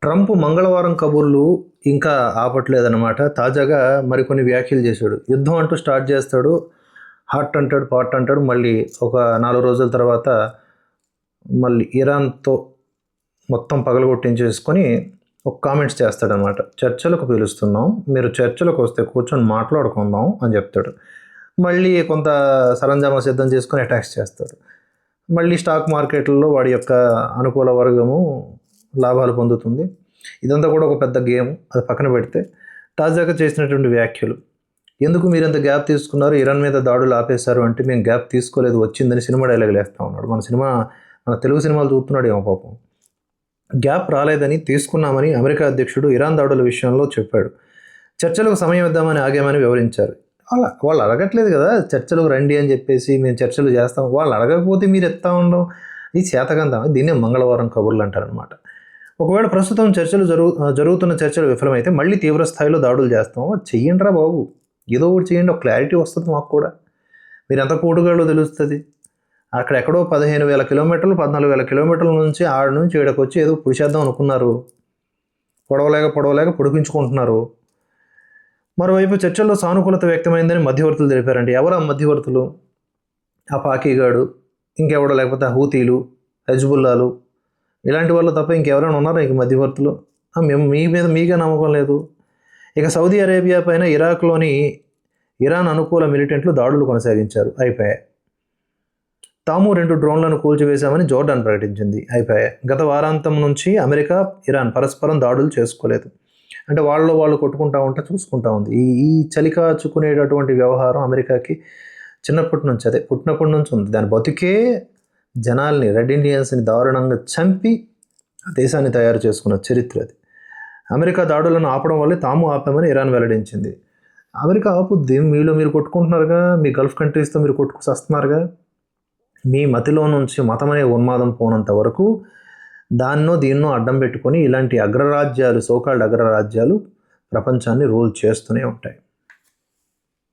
Trump మంగళవారం కబుర్లు ఇంకా ఆపట్లేదన్నమాట. తాజాగా మరికొన్ని వ్యాఖ్యలు చేశాడు. యుద్ధం అంటూ స్టార్ట్ చేస్తాడు, హాట్ అంటాడు, పాట్ అంటాడు. మళ్ళీ ఒక 4 రోజుల తర్వాత మళ్ళీ ఇరాన్తో మొత్తం పగలగొట్టించేసుకొని ఒక కామెంట్స్ చేస్తాడనమాట. చర్చలకు పిలుస్తున్నాం, మీరు చర్చలకు వస్తే కూర్చొని మాట్లాడుకుందాం అని చెప్తాడు. మళ్ళీ కొంత సరంజామా సిద్ధం చేసుకొని అటాక్స్ చేస్తాడు. మళ్ళీ స్టాక్ మార్కెట్లలో వాడి యొక్క అనుకూల వర్గము లాభాలు పొందుతుంది. ఇదంతా కూడా ఒక పెద్ద గేమ్. అది పక్కన పెడితే తాజాగా చేసినటువంటి వ్యాఖ్యలు, ఎందుకు మీరు ఇంత గ్యాప్ తీసుకున్నారు, ఇరాన్ మీద దాడులు ఆపేశారు అంటే మేము గ్యాప్ తీసుకోలేదు, వచ్చిందని సినిమా డైలాగులు వేస్తూ ఉన్నాడు. మన తెలుగు సినిమాలు చూస్తున్నాడు ఏమో పాపం. గ్యాప్ రాలేదని, తీసుకున్నామని అమెరికా అధ్యక్షుడు ఇరాన్ దాడుల విషయంలో చెప్పాడు. చర్చలకు సమయం ఇద్దామని ఆగామని వివరించారు. వాళ్ళు అడగట్లేదు కదా చర్చలకు రండి అని చెప్పేసి, మేము చర్చలు చేస్తాం. వాళ్ళు అడగకపోతే మీరు ఎత్తా ఉండడం ఇది చేతకంతం. దీన్నే మంగళవారం కబుర్లు అంటారనమాట. ఒకవేళ ప్రస్తుతం జరుగుతున్న చర్చలు విఫలమైతే మళ్ళీ తీవ్ర స్థాయిలో దాడులు చేస్తాం. చెయ్యండిరా బాబు, ఏదో ఒకటి చేయండి, ఒక క్లారిటీ వస్తుంది మాకు కూడా. మీరు ఎంత కూటుగాళ్ళో తెలుస్తుంది. అక్కడెక్కడో 15,000 కిలోమీటర్లు 14,000 కిలోమీటర్ల నుంచి ఆడ నుంచి ఈడకు వచ్చి ఏదో పుడిచేద్దాం అనుకున్నారు. పొడవలేక పొడిపించుకుంటున్నారు. మరోవైపు చర్చల్లో సానుకూలత వ్యక్తమైందని మధ్యవర్తులు తెలిపారండి. ఎవరు ఆ మధ్యవర్తులు? ఆ పాకీగాడు, ఇంకెవడో, లేకపోతే హూతీలు, హెజ్బుల్లాలు, ఇలాంటి వాళ్ళు తప్ప ఇంకెవరైనా ఉన్నారా ఇంక మధ్యవర్తులు? మేము మీకే నమ్మకం లేదు. ఇక సౌదీ అరేబియా పైన ఇరాక్లోని ఇరాన్ అనుకూల మిలిటెంట్లు దాడులు కొనసాగించారు. అయిపోయాయి. తాము 2 డ్రోన్లను కూల్చివేశామని జోర్డాన్ ప్రకటించింది. అయిపోయాయి. గత వారాంతం నుంచి అమెరికా, ఇరాన్ పరస్పరం దాడులు చేసుకోలేదు. అంటే వాళ్ళు కొట్టుకుంటా ఉంటే చూసుకుంటా ఉంది. ఈ చలికాచుకునేటటువంటి వ్యవహారం అమెరికాకి చిన్నప్పటి నుంచి, అదే పుట్టినప్పటి నుంచి ఉంది. దాని బతుకే జనాల్ని, రెడ్ ఇండియన్స్ని దారుణంగా చంపి ఆ దేశాన్ని తయారు చేసుకున్న చరిత్ర అది. అమెరికా దాడులను ఆపడం వల్లే తాము ఆపామని ఇరాన్ వెల్లడించింది. అమెరికా ఆపుద్ది, మీరు కొట్టుకుంటున్నారుగా, మీ గల్ఫ్ కంట్రీస్తో మీరు కొట్టుకుస్తున్నారుగా. మీ మతిలో నుంచి మతం అనే ఉన్మాదం పోనంత వరకు దీన్నో అడ్డం పెట్టుకొని ఇలాంటి అగ్రరాజ్యాలు, సోకాల్డ్ అగ్రరాజ్యాలు ప్రపంచాన్ని రూల్ చేస్తూనే ఉంటాయి.